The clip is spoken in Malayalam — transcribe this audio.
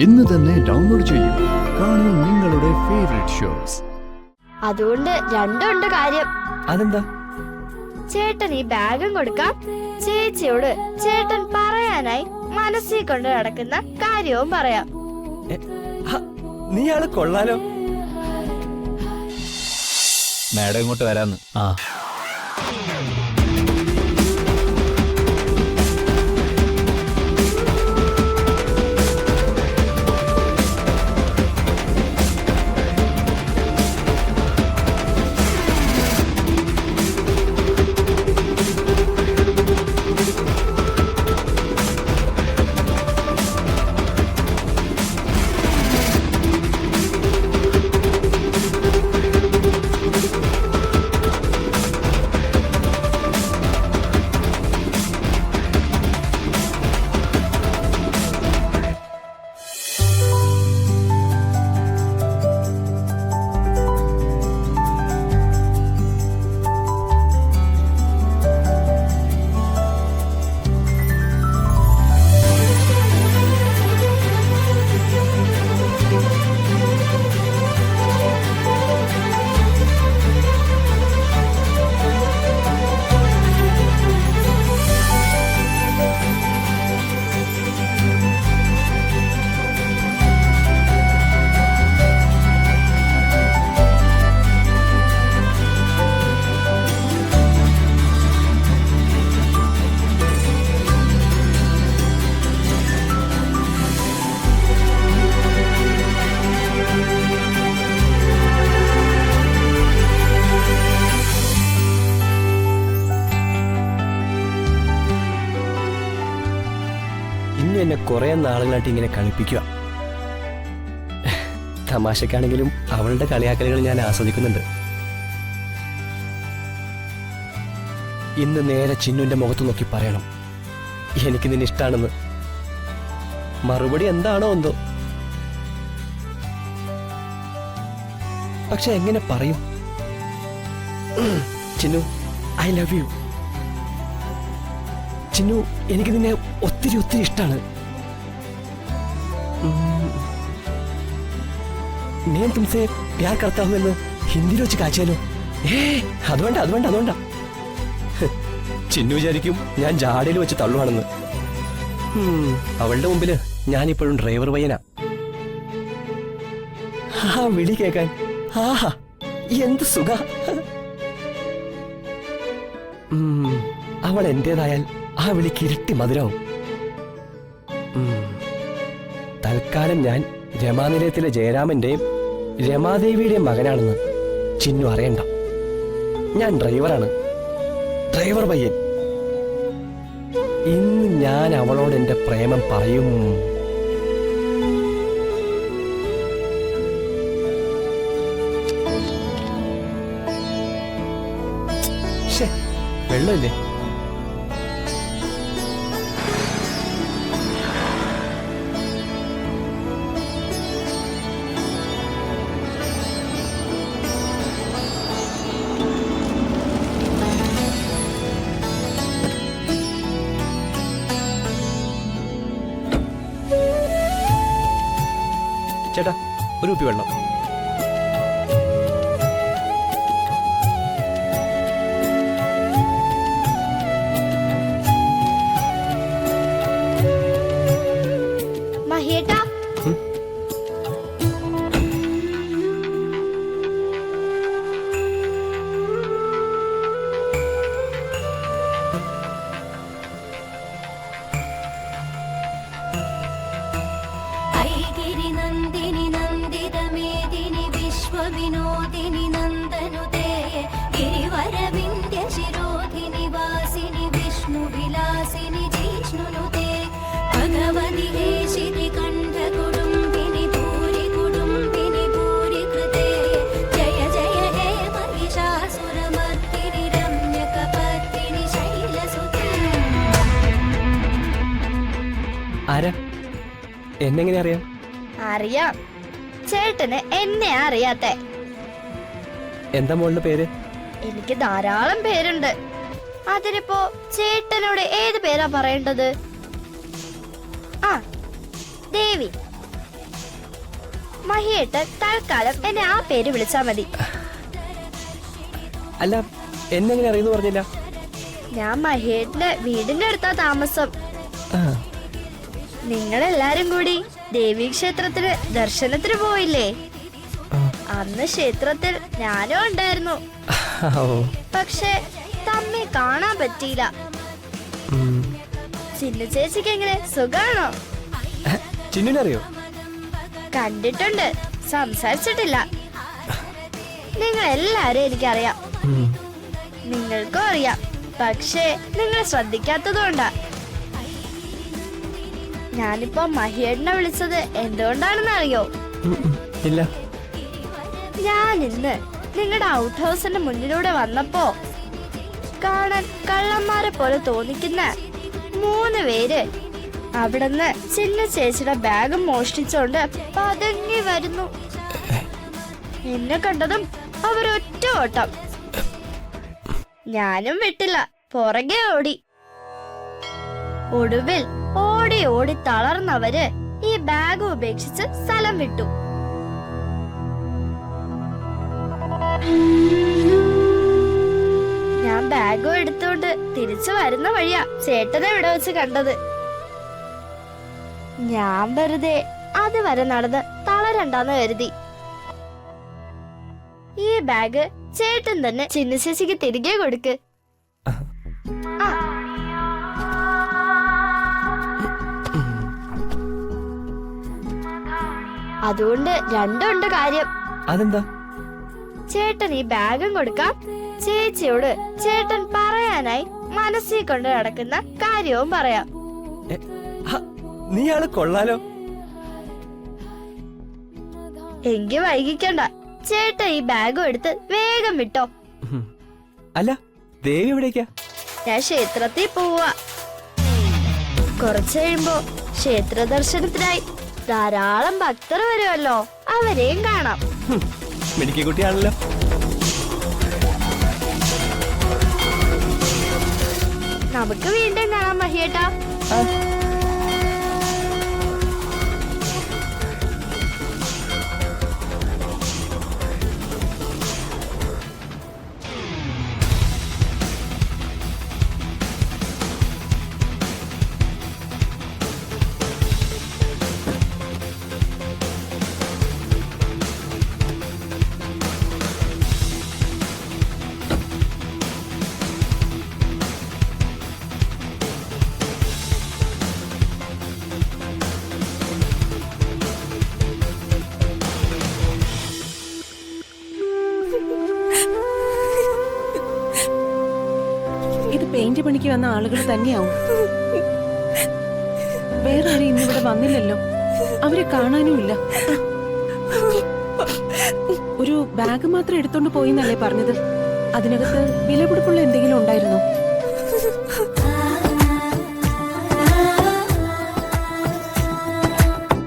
ഇന്ന് തന്നെ ഡൗൺലോഡ് ചെയ്യൂ. കാണൂ നിങ്ങളുടെ ഫേവറേറ്റ് ഷോസ്. അതുകൊണ്ട് രണ്ടുണ്ട് കാര്യം. അതെന്താ? ചേട്ടൻ ഈ ബാഗും കൊടുക്കാം, ചേച്ചിയോട് ചേട്ടൻ പറയാനായി മനസ്സിൽ കൊണ്ട് നടക്കുന്ന കാര്യവും പറയാം. നീ ആള് കൊള്ളാലോ. മാഡം ഇങ്ങോട്ട് വരാന്ന്. എന്നെ കുറെ നാളുകളായിട്ട് ഇങ്ങനെ കളിപ്പിക്കുക. തമാശക്കാണെങ്കിലും അവളുടെ കളിയാക്കലുകൾ ഞാൻ ആസ്വദിക്കുന്നുണ്ട്. ഇന്ന് നേരെ ചിന്നുവിന്റെ മുഖത്ത് നോക്കി പറയണം, എനിക്ക് നിന്നെ ഇഷ്ടാണെന്ന്. മറുപടി എന്താണോ എന്തോ. പക്ഷെ എങ്ങനെ പറയും? Chinnu, I love you. Chinnu, എനിക്ക് നിന്നെ ഒത്തിരി ഒത്തിരി ഇഷ്ടാണ്. ഞാൻ തുമസെ പ്യാർ കർത്താ ഹൂം എന്ന് ഹിന്ദിയിൽ വെച്ച് കാച്ചിയാലോ? അതുകൊണ്ട ചിന്നു വിചാരിക്കും ഞാൻ ജാടയിൽ വെച്ച് തള്ളുവാണെന്ന്. അവളുടെ മുമ്പില് ഞാനിപ്പോഴും ഡ്രൈവർ പയ്യനാ. വിളി കേക്കാൻ ആഹാ എന്ത് സുഖ. അവൾ എന്റേതായാൽ ആ വിളിക്ക് ഇരട്ടി മധുരവും. തൽക്കാലം ഞാൻ രമാനിലയത്തിലെ ജയരാമന്റെയും രമാദേവിയുടെയും മകനാണെന്ന് ചിന്നു അറിയണ്ട. ഞാൻ ഡ്രൈവറാണ്, ഡ്രൈവർ പയ്യൻ. ഇന്ന് ഞാൻ അവളോട് എന്റെ പ്രേമം പറയും. വെള്ളമില്ലേ? ചേട്ടാ, ഒരു കുപ്പി വെള്ളം. മഹിയേട്ടാ, വിനോദിനി നന്ദനുതേ ഗിരിവരവിന്ധ്യ ശിരോധിനി വാസിനി വിഷ്ണു വിലാസിനി ജിഷ്ണുനുതേ ഭഗവതി ഹേശിതി കണ്ഠ കുടുംബിനി ഭൂരി കുടുംബിനി ഭൂരി കൃതേ ജയ ജയ ഹേ മഹിഷാസുരമർദിനി രമ്യകപർദിനി ശൈലസുതേ. ആരാ? എന്നെങ്ങനെ അറിയാം? അറിയാം, ചേട്ടന് എന്നെ അറിയാത്തെ. എന്താ മോളുടെ പേര്? എനിക്ക് ധാരാളം പേരുണ്ട്. അതിനിപ്പോ ചേട്ടനോട് ഏത് പേരാ പറയേണ്ടത്? ആ, ദേവി. മഹിയേട്ടൻ തൽക്കാലം എന്നെ ആ പേര് വിളിച്ചാ മതി. അല്ല, എന്നെങ്ങനെ അറിയുന്നു പറഞ്ഞില്ല? ഞാൻ മഹിയേട്ടന്റെ വീടിന്റെ അടുത്താ താമസം. ആ, നിങ്ങളെല്ലാരും കൂടി ദേവീക്ഷേത്രത്തിന് ദർശനത്തിന് പോയില്ലേ? അന്ന് ക്ഷേത്രത്തിൽ ഞാനും ഉണ്ടായിരുന്നു. ഓ, പക്ഷെ തമ്മി കാണാൻ പറ്റിയില്ല. ഉം. ചിന്നു ചേച്ചിക്ക് എങ്ങനെ, സുഖാണോ? ചിന്നുനറിയോ? കണ്ടിട്ടുണ്ട്, സംസാരിച്ചിട്ടില്ല. നിങ്ങൾ എല്ലാരും എനിക്കറിയാം, ഉം. നിങ്ങൾക്കും അറിയാം. പക്ഷേ നിങ്ങൾ ശ്രദ്ധിക്കാത്തതുകൊണ്ടാ. ഞാനിപ്പോ മഹിയേട്ടനെ വിളിച്ചത് എന്തുകൊണ്ടാണെന്ന് അറിയോ? ഇല്ല. ഞാൻ ഇന്ന് നിങ്ങളുടെ ഔട്ട് ഹൗസിന്റെ മുന്നിലൂടെ വന്നപ്പോ കാണാൻ കള്ളന്മാരെ പോലെ തോന്നിക്കുന്ന 3 പേര് അവിടുന്ന് ചിന്ന ചേച്ചിയുടെ ബാഗ് മോഷ്ടിച്ചോണ്ട് പതുങ്ങി വരുന്നു. എന്നെ കണ്ടതും അവരൊറ്റ ഓട്ടം. ഞാനും വിട്ടില്ല, പുറകെ ഓടി. ഒടുവിൽ ഓടി ഓടി തളർന്നവര് ഈ ബാഗ് ഉപേക്ഷിച്ച് സ്ഥലം വിട്ടു. ഞാൻ ബാഗും എടുത്തോണ്ട് തിരിച്ചു വരുന്ന വഴിയാ ചേട്ടനെ ഇവിടെ വെച്ച് കണ്ടത്. ഞാൻ വെറുതെ അതുവരെ നടന്ന് തളരണ്ടെന്ന് കരുതി. ഈ ബാഗ് ചേട്ടൻ തന്നെ ചിന്നശേഷിക്ക് തിരികെ കൊടുക്ക്. ആ, അതുകൊണ്ട് രണ്ടുണ്ട് കാര്യം. അതെന്താ? ചേട്ടൻ ഈ ബാഗും കൊടുക്കാം, ചേച്ചിയോട് ചേട്ടൻ പറയാനായി മനസ്സിൽ കൊണ്ട് നടക്കുന്ന കാര്യവും പറയാം. നീ ആള് കൊള്ളാലോ. എങ്കി വൈകിക്കണ്ട, ചേട്ടൻ ഈ ബാഗും എടുത്ത് വേഗം വിട്ടോ. അല്ല, ദേവി എവിടേക്കാ? ഞാൻ ക്ഷേത്രത്തിൽ പോവാ. കുറച്ചു കഴിയുമ്പോ ക്ഷേത്ര ദർശനത്തിനായി ധാരാളം ഭക്തർ വരുമല്ലോ, അവരെയും കാണാം. മിടുക്കി കുട്ടിയാണല്ലോ. നമുക്ക് വീണ്ടും കാണാം മഹിയേട്ടാ. ഇത് പെയിന്റ് പണിക്ക് വന്ന ആളുകൾ തന്നെയാവും. വേറെ ആരും ഇന്നിവിടെ വന്നില്ലല്ലോ, അവരെ കാണാനുമില്ല. ഒരു ബാഗ് മാത്രം എടുത്തോണ്ട് പോയിന്നല്ലേ പറഞ്ഞത്? അതിനകത്ത് വിലപിടിപ്പുള്ള എന്തെങ്കിലും ഉണ്ടായിരുന്നോ?